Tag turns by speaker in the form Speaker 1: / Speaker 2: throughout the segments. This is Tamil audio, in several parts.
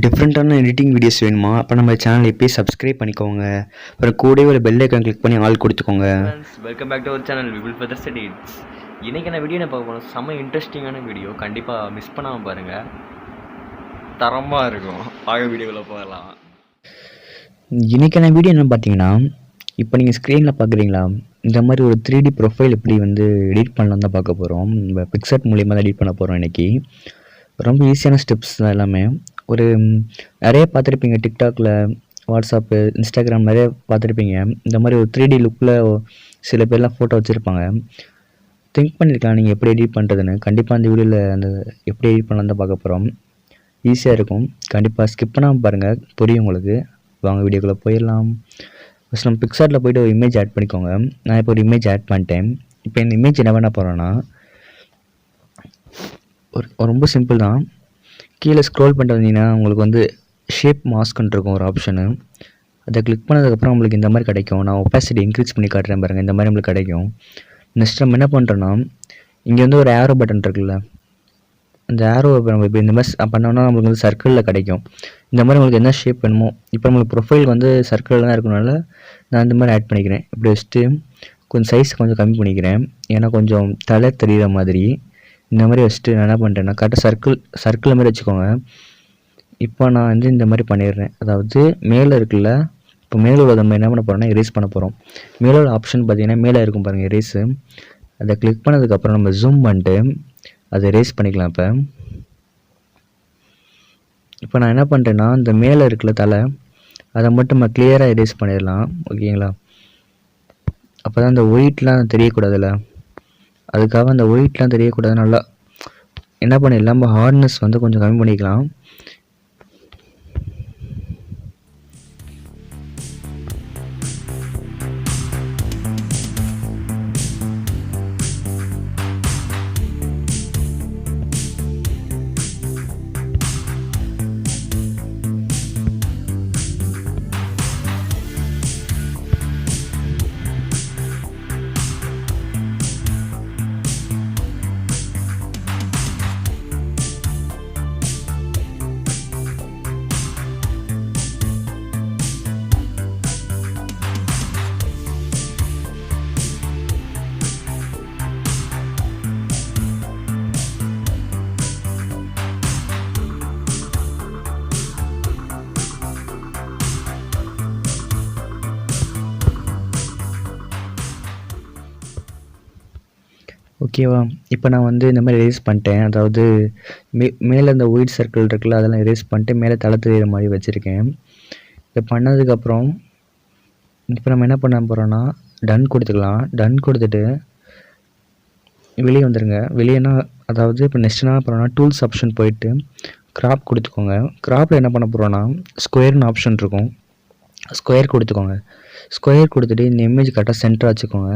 Speaker 1: டிஃப்ரெண்ட்டான எடிட்டிங் வீடியோஸ் வேணுமா? அப்போ நம்ம சேனல் இப்போயே சப்ஸ்கிரைப் பண்ணிக்கோங்க. அப்புறம் கூடவே ஒரு பெல் ஐக்கான் கிளிக் பண்ணி ஆல் கொடுத்துக்கோங்க.
Speaker 2: Welcome back to our channel 𝗙𝗲𝗀𝗀 edits. இன்றைக்கான வீடியோ நான் பார்க்க போகிறோம். செம்ம இன்ட்ரெஸ்டிங்கான வீடியோ, கண்டிப்பாக மிஸ் பண்ணாமல் பாருங்கள், தரமாக இருக்கும். பார்க்க வீடியோவில் போகலாம்.
Speaker 1: இன்றைக்கான வீடியோ என்னென்னு பார்த்தீங்கன்னா, இப்போ நீங்கள் ஸ்க்ரீனில் பார்க்குறீங்களா, இந்த மாதிரி ஒரு 3D ப்ரொஃபைல் எப்படி வந்து எடிட் பண்ணலாம் தான் பார்க்க போகிறோம். நம்ம பிக்சார்ட் மூலியமாக தான் எடிட் பண்ண போகிறோம் இன்றைக்கி. ரொம்ப ஈஸியான ஸ்டெப்ஸ் தான் எல்லாமே. ஒரு நிறைய பார்த்துருப்பீங்க, டிக்டாக்ல, வாட்ஸ்அப்பு, இன்ஸ்டாகிராம் நிறைய பார்த்துருப்பீங்க. இந்த மாதிரி ஒரு 3D லுக்கில் சில பேர்லாம் ஃபோட்டோ வச்சுருப்பாங்க. திங்க் பண்ணியிருக்கலாம் நீங்கள் எப்படி எடிட் பண்ணுறதுன்னு. கண்டிப்பாக அந்த வீடியோவில் அந்த எப்படி எடிட் பண்ணலாம் தான் பார்க்க போகிறோம். ஈஸியாக இருக்கும், கண்டிப்பாக ஸ்கிப் பண்ணாமல் பாருங்கள், புரியும் உங்களுக்கு. வாங்க வீடியோக்குள்ளே போயிடலாம். ஃபஸ்ட் நம்ம பிக்சார்ட்டில் போய்ட்டு ஒரு இமேஜ் ஆட் பண்ணிக்கோங்க. நான் இப்போ ஒரு இமேஜ் ஆட் பண்ணிட்டேன். இப்போ இந்த இமேஜ் என்ன பண்ண போகிறேன்னா, ரொம்ப சிம்பிள் தான். கீழே ஸ்க்ரோல் பண்ணிட்டு வந்தீங்கன்னா உங்களுக்கு வந்து ஷேப் மாஸ்க்னு இருக்கும் ஒரு ஆப்ஷனு. அதை கிளிக் பண்ணதுக்கப்புறம் நம்மளுக்கு இந்த மாதிரி கிடைக்கும். நான் ஒப்பாசிட்டி இன்க்ரீஸ் பண்ணி காட்டுறேன் பாருங்கள், இந்த மாதிரி நம்மளுக்கு கிடைக்கும். நெக்ஸ்ட் நம்ம என்ன பண்ணுறோன்னா, இங்கே வந்து ஒரு ஏரோ பட்டன் இருக்குல்ல, அந்த ஏரோ நம்ம இப்போ இந்த மாதிரி பண்ணோம்னா நம்மளுக்கு வந்து சர்க்கிளில் கிடைக்கும். இந்த மாதிரி உங்களுக்கு என்ன ஷேப் வேணுமோ, இப்போ நம்மளுக்கு ப்ரொஃபைல் வந்து சர்க்கிளில் தான் இருக்கனால நான் இந்த மாதிரி ஆட் பண்ணிக்கிறேன். இப்படி வச்சுட்டு கொஞ்சம் சைஸ் கொஞ்சம் கம்மி பண்ணிக்கிறேன், ஏன்னா கொஞ்சம் தலை தெரிகிற மாதிரி. இந்த மாதிரி வச்சுட்டு நான் என்ன பண்ணுறேன்னா, கரெக்டாக சர்க்கிள் மாதிரி வச்சுக்கோங்க. இப்போ நான் வந்து இந்த மாதிரி பண்ணிடுறேன். அதாவது மேலே இருக்குல்ல, இப்போ மேலே உள்ள நம்ம என்ன பண்ண போகிறோம்னா எரேஸ் பண்ண போகிறோம். மேலே உள்ள ஆப்ஷன் பார்த்தீங்கன்னா மேலே இருக்கும் பாருங்கள், எரேஸு. அதை கிளிக் பண்ணதுக்கப்புறம் நம்ம ஜூம் பண்ணிட்டு அதை எரேஸ் பண்ணிக்கலாம். இப்போ நான் என்ன பண்ணுறேன்னா, இந்த மேலே இருக்குல்ல தலை, அதை மட்டும் நம்ம கிளியராக எரேஸ் பண்ணிடலாம். ஓகேங்களா? அப்போ தான் இந்த ஒயிட்லாம் தெரியக்கூடாதுல்ல, அதுக்காக அந்த ஒயிட்லாம் தெரியக்கூடாது. நல்லா என்ன பண்ணிடலாம், நம்ம ஹார்ட்னஸ் வந்து கொஞ்சம் கம்மி பண்ணிக்கலாம். ஓகேவா? இப்போ நான் வந்து இந்த மாதிரி எரேஸ் பண்ணிட்டேன். அதாவது மேலே இந்த ஒயிட் சர்க்கிள் இருக்குல்ல, அதெல்லாம் எரேஸ் பண்ணிட்டு மேலே தலை தெரிகிற மாதிரி வச்சுருக்கேன். இதை பண்ணதுக்கப்புறம் இப்போ நம்ம என்ன பண்ண போகிறோன்னா, டன் கொடுத்துக்கலாம். டன் கொடுத்துட்டு வெளியே வந்துடுங்க. வெளியேனா அதாவது இப்போ நெக்ஸ்ட் என்ன பண்ணோன்னா, டூல்ஸ் ஆப்ஷன் போயிட்டு கிராப் கொடுத்துக்கோங்க. கிராப்பில் என்ன பண்ண போகிறோன்னா, ஸ்கொயர்னு ஆப்ஷன் இருக்கும், ஸ்கொயர் கொடுத்துக்கோங்க. ஸ்கொயர் கொடுத்துட்டு இந்த இமேஜ் கரெக்டாக சென்டராக வச்சுக்கோங்க.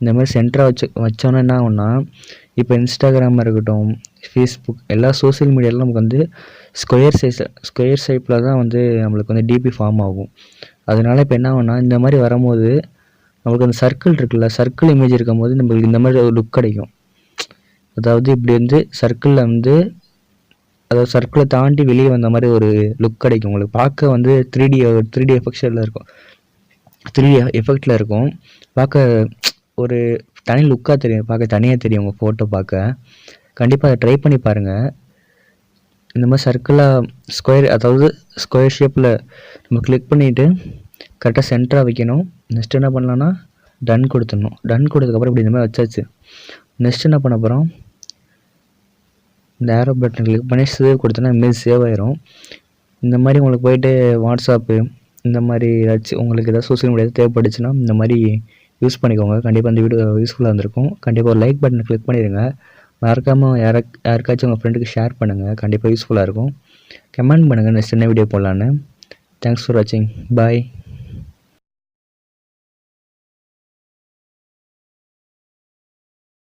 Speaker 1: இந்த மாதிரி சென்டராக வச்சோன்னா என்ன ஆகும்னா, இப்போ இன்ஸ்டாகிராமாக இருக்கட்டும், ஃபேஸ்புக், எல்லா சோசியல் மீடியாவிலும் நமக்கு வந்து ஸ்கொயர் ஷேப்பில் தான் வந்து நம்மளுக்கு வந்து டிபி ஃபார்ம் ஆகும். அதனால் இப்போ என்ன ஆகும்னா, இந்த மாதிரி வரும்போது நம்மளுக்கு அந்த சர்க்கிள் இருக்குல்ல, சர்க்கிள் இமேஜ் இருக்கும்போது நம்மளுக்கு இந்த மாதிரி ஒரு லுக் கிடைக்கும். அதாவது இப்படி வந்து சர்க்கிளில் வந்து, அதாவது சர்க்கிளை தாண்டி வெளியே வந்த மாதிரி ஒரு லுக் கிடைக்கும் உங்களுக்கு. பார்க்க வந்து 3D எஃபெக்டில் இருக்கும், 3D எஃபெக்டில் இருக்கும். பார்க்க ஒரு தனி லுக்காக தெரியும், பார்க்க தனியாக தெரியும் உங்கள் ஃபோட்டோ பார்க்க. கண்டிப்பாக அதை ட்ரை பண்ணி பாருங்கள். இந்த மாதிரி சர்க்கிளாக அதாவது ஸ்கொயர் ஷேப்பில் நம்ம கிளிக் பண்ணிவிட்டு கரெக்டாக சென்டராக வைக்கணும். நெக்ஸ்ட் என்ன பண்ணலான்னா, டன் கொடுத்துடணும். டன் கொடுத்ததுக்கப்புறம் இப்படி இந்த மாதிரி வச்சாச்சு. நெக்ஸ்ட் என்ன பண்ண போகிறோம், இந்த ஏரோ பட்டன் கிளிக் பண்ணி சேவ் கொடுத்தோன்னா இமேஜ் சேவ் ஆயிரும். இந்த மாதிரி உங்களுக்கு போய்ட்டு வாட்ஸ்அப்பு, இந்த மாதிரி ஏதாச்சும் உங்களுக்கு ஏதாவது சோசியல் மீடியா தேவைப்பட்டுச்சுன்னா இந்த மாதிரி யூஸ் பண்ணிக்கோங்க. கண்டிப்பாக இந்த வீடியோ யூஸ்ஃபுல்லாக இருந்திருக்கும். கண்டிப்பாக ஒரு லைக் பட்டனை கிளிக் பண்ணிடுங்க. மறக்காமல் யாருக்காச்சும் உங்கள் ஃப்ரெண்டுக்கு ஷேர் பண்ணுங்கள், கண்டிப்பாக யூஸ்ஃபுல்லாக இருக்கும். கமெண்ட் பண்ணுங்கள் நெக்ஸ்ட் என்ன வீடியோ போடலான்னு. தேங்க்ஸ் ஃபார் வாட்சிங். பாய்.